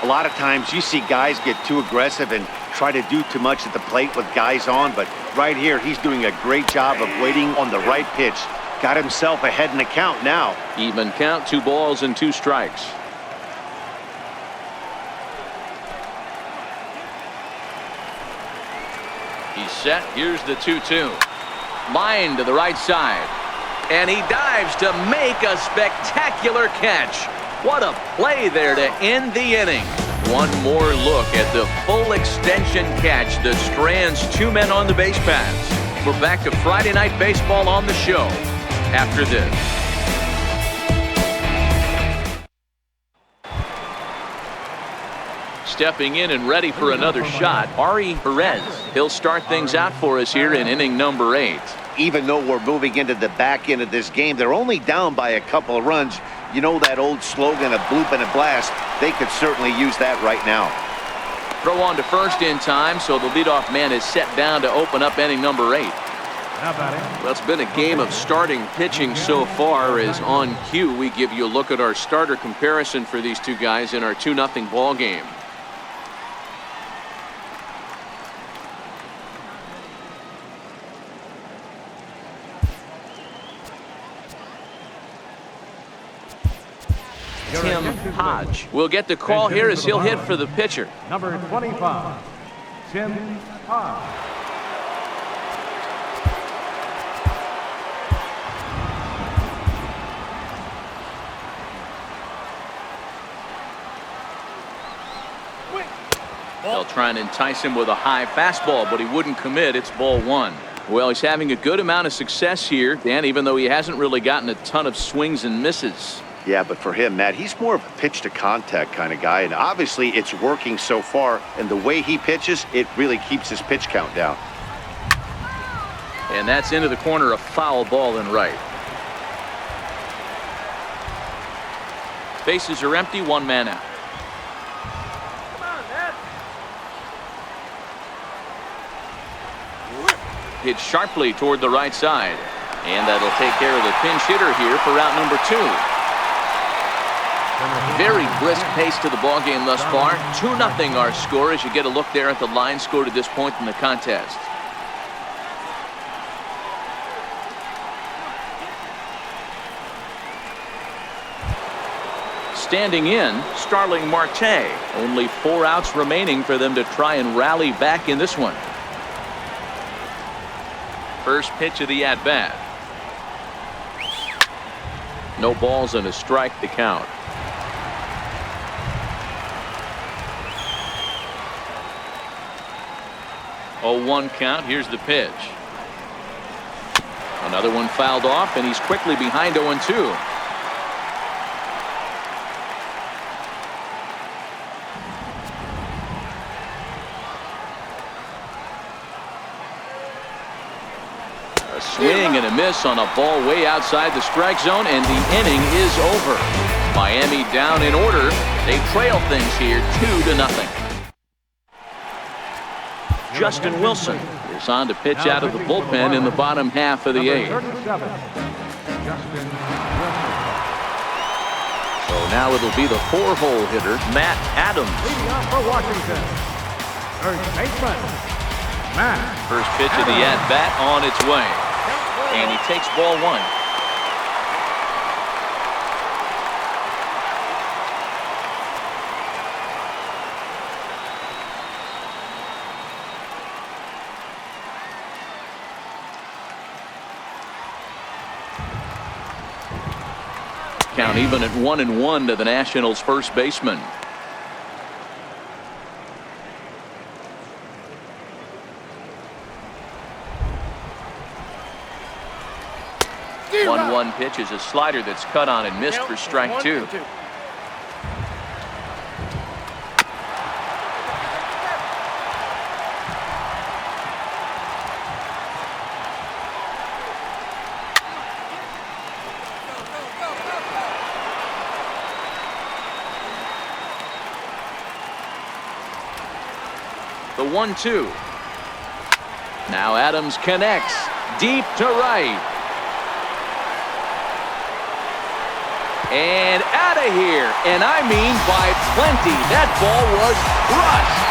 B: A lot of times you see guys get too aggressive and try to do too much at the plate with guys on, but right here he's doing a great job of waiting on the right pitch. Got himself ahead in the count now.
A: Even count, 2 balls and 2 strikes. He's set. Here's the 2-2. Line to the right side. And he dives to make a spectacular catch. What a play there to end the inning. One more look at the full extension catch that strands 2 men on the base paths. We're back to Friday Night Baseball on the show after this. Stepping in and ready for another shot, Ari Perez. He'll start things out for us here in inning number 8.
B: Even though we're moving into the back end of this game, they're only down by a couple of runs. You know that old slogan, a bloop and a blast. They could certainly use that right now.
A: Throw on to first in time, so the leadoff man is set down to open up inning number 8. Well, it's been a game of starting pitching so far, as on cue we give you a look at our starter comparison for these 2 guys in our 2-0 ball game. Tim Hodge will get the call here as he'll hit for the pitcher.
C: Number 25, Tim Hodge.
A: They'll try and entice him with a high fastball, but he wouldn't commit. It's ball 1. Well, he's having a good amount of success here, Dan, even though he hasn't really gotten a ton of swings and misses.
B: Yeah, but for him, Matt, he's more of a pitch to contact kind of guy, and obviously it's working so far, and the way he pitches, it really keeps his pitch count down.
A: And that's into the corner, a foul ball and right. Bases are empty, 1 man out. Hit sharply toward the right side, and that'll take care of the pinch hitter here for out number 2. Very brisk pace to the ball game thus far. 2-0 our score as you get a look there at the line score to this point in the contest. Standing in, Starling Marte. Only 4 outs remaining for them to try and rally back in this one. First pitch of the at-bat. No balls and a strike to count. 0-1 count. Here's the pitch. Another one fouled off, and he's quickly behind 0-2. A swing and a miss on a ball way outside the strike zone, and the inning is over. Miami down in order. They trail things here 2-0. Justin Wilson is on to pitch out of the bullpen in the bottom half of the 8th. So now it'll be the 4-hole hitter, Matt Adams.
C: For Washington, third baseman, Matt.
A: First pitch of the at-bat on its way. And he takes ball 1. Count even at 1-1 to the Nationals' first baseman. One pitch is a slider that's cut on and missed for strike 2. The 1-2. Now Adams connects deep to right. And out of here. And I mean by plenty. That ball was crushed.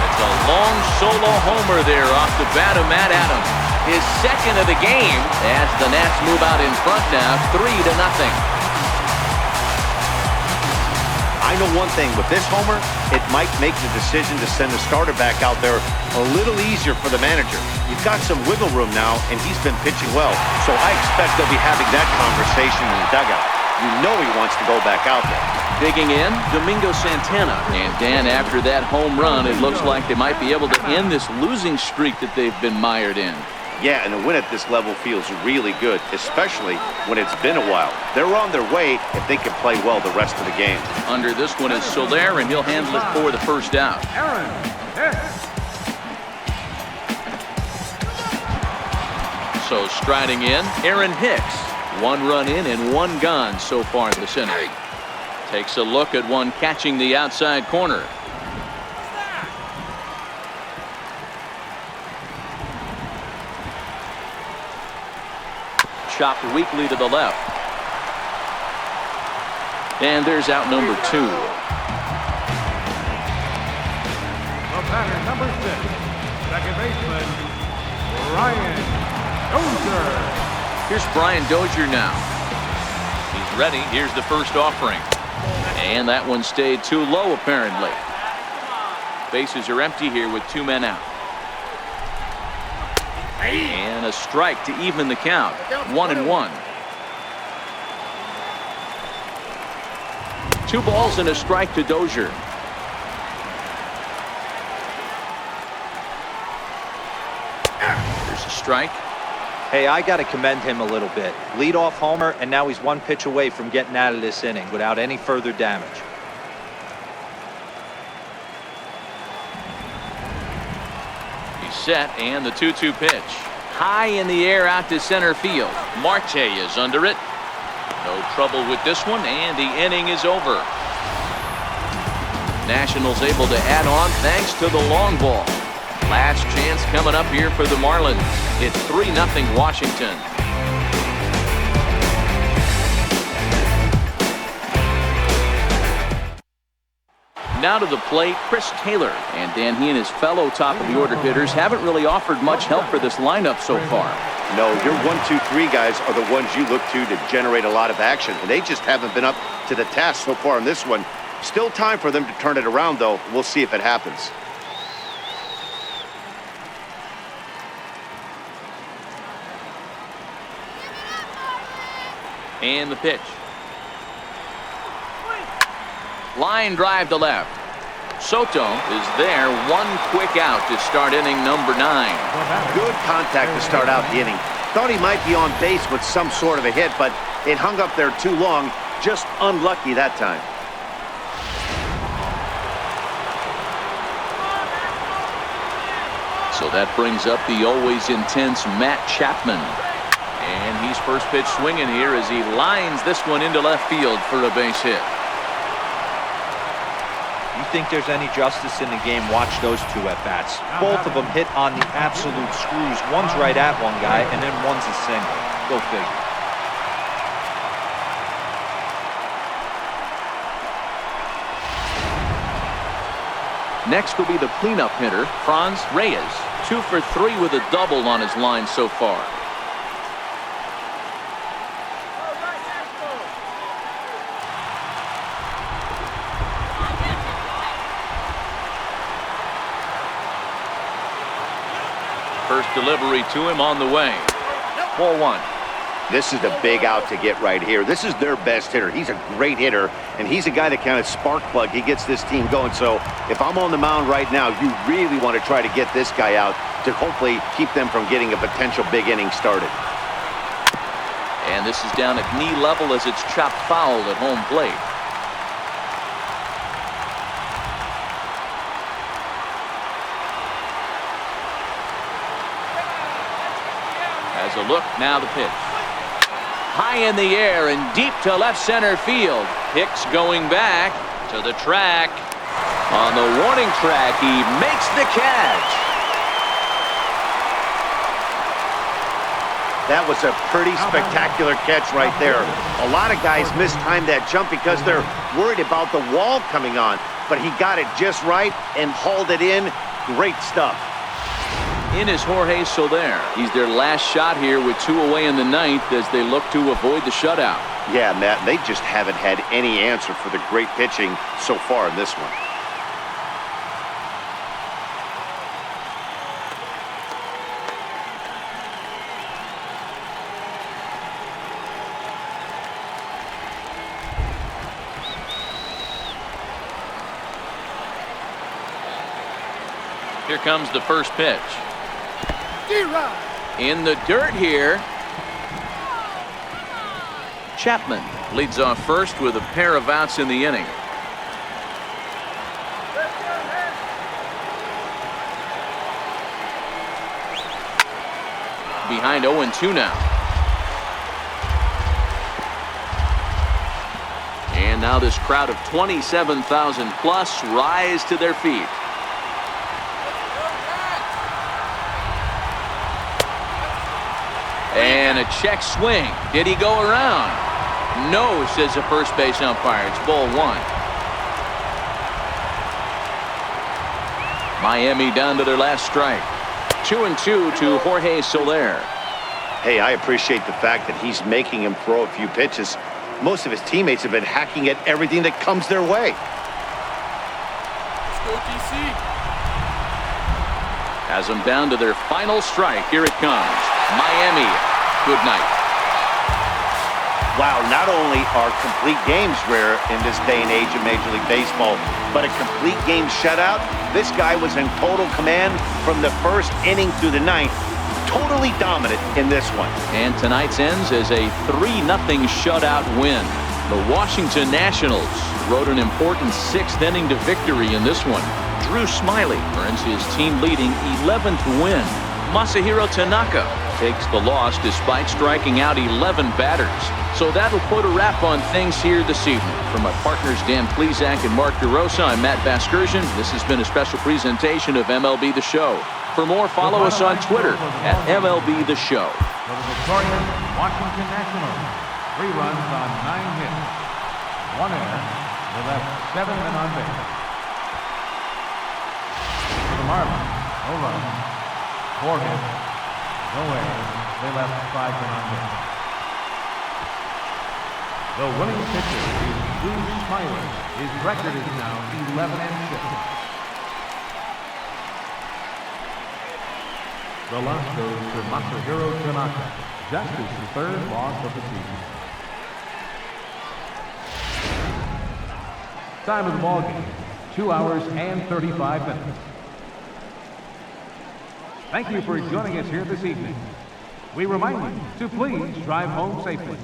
A: It's a long solo homer there off the bat of Matt Adams. His second of the game as the Nats move out in front now, 3-0.
B: I know one thing, with this homer, it might make the decision to send the starter back out there a little easier for the manager. You've got some wiggle room now, and he's been pitching well, so I expect they'll be having that conversation in the dugout. You know he wants to go back out there.
A: Digging in, Domingo Santana. And Dan, after that home run, it looks like they might be able to end this losing streak that they've been mired in.
B: Yeah, and a win at this level feels really good, especially when it's been a while. They're on their way if they can play well the rest of the game.
A: Under this one is Soler, and he'll handle it for the first out.
C: Aaron Hicks.
A: So striding in, Aaron Hicks. 1 run in and 1 gone so far in this inning. Takes a look at one catching the outside corner. Chopped weakly to the left. And there's out number 2.
C: The batter, number 6, second baseman, Brian Dozier.
A: Here's Brian Dozier now. He's ready. Here's the first offering. And that one stayed too low, apparently. Bases are empty here with 2 men out. And a strike to even the count. 1-1. 2 balls and a strike to Dozier. There's a strike.
E: Hey, I got to commend him a little bit. Leadoff homer, and now he's 1 pitch away from getting out of this inning without any further damage.
A: Set, and the 2-2 pitch. High in the air out to center field. Marte is under it. No trouble with this one, and the inning is over. Nationals able to add on thanks to the long ball. Last chance coming up here for the Marlins. It's 3-0 Washington. Now to the plate, Chris Taylor. And Dan, he and his fellow top-of-the-order hitters haven't really offered much help for this lineup so far.
B: No, your 1, 2, 3 guys are the ones you look to generate a lot of action, and they just haven't been up to the task so far in this one. Still time for them to turn it around, though. We'll see if it happens.
A: And the pitch. Line drive to left. Soto is there. 1 quick out to start inning number 9.
B: Good contact to start out the inning. Thought he might be on base with some sort of a hit, but it hung up there too long. Just unlucky that time.
A: So that brings up the always intense Matt Chapman. And he's first pitch swinging here as he lines this one into left field for a base hit.
E: You think there's any justice in the game, watch those 2 at-bats. Both of them hit on the absolute screws. One's right at one guy, and then one's a single. Go figure.
A: Next will be the cleanup hitter, Franz Reyes. 2 for 3 with a double on his line so far. First delivery to him on the way. 4-1.
B: This is the big out to get right here. This is their best hitter. He's a great hitter, and he's a guy that kind of spark plug. He gets this team going. So if I'm on the mound right now, you really want to try to get this guy out to hopefully keep them from getting a potential big inning started.
A: And this is down at knee level as it's chopped foul at home plate. As a look, now the pitch. High in the air and deep to left center field. Hicks going back, To the track. On the warning track, he makes the catch.
B: That was a pretty spectacular catch right there. A lot of guys mistimed that jump because they're worried about the wall coming on. But he got it just right and hauled it in. Great stuff.
A: In is Jorge Soler. He's their last shot here with 2 away in the 9th as they look to avoid the shutout.
B: Yeah, Matt, they just haven't had any answer for the great pitching so far in this one.
A: Here comes the first pitch. In the dirt here. Chapman leads off first with a pair of outs in the inning. Behind 0-2 now. And now this crowd of 27,000 plus rise to their feet. And a check swing. Did he go around? No, says the first base umpire. It's ball 1. Miami down to their last strike. 2-2 to Jorge Soler.
B: Hey, I appreciate the fact that he's making him throw a few pitches. Most of his teammates have been hacking at everything that comes their way.
D: Let's go, DC.
A: Has them down to their final strike. Here it comes. Miami, good night.
B: Wow, not only are complete games rare in this day and age of Major League Baseball, but a complete game shutout. This guy was in total command from the first inning through the 9th. Totally dominant in this one.
A: And tonight's ends as a 3-0 shutout win. The Washington Nationals rode an important 6th inning to victory in this one. Drew Smyly earns his team-leading 11th win. Masahiro Tanaka takes the loss despite striking out 11 batters. So that'll put a wrap on things here this evening. For my partners Dan Plesac and Mark DeRosa, I'm Matt Vasgersian. This has been a special presentation of MLB The Show. For more, follow us on Twitter at MLB The Show.
C: For the victorious Washington Nationals, 3 runs on 9 hits, 1 error. They left 7 men on base. For the Marlins, no runs, 4 hits, no errors. They left 5 men on base. The winning pitcher is Drew Smyly. His record is now 11-6. The loss goes to Masahiro Tanaka, just his 3rd loss of the season. Time of the ball game, 2 hours and 35 minutes. Thank you for joining us here this evening. We remind you to please drive home safely.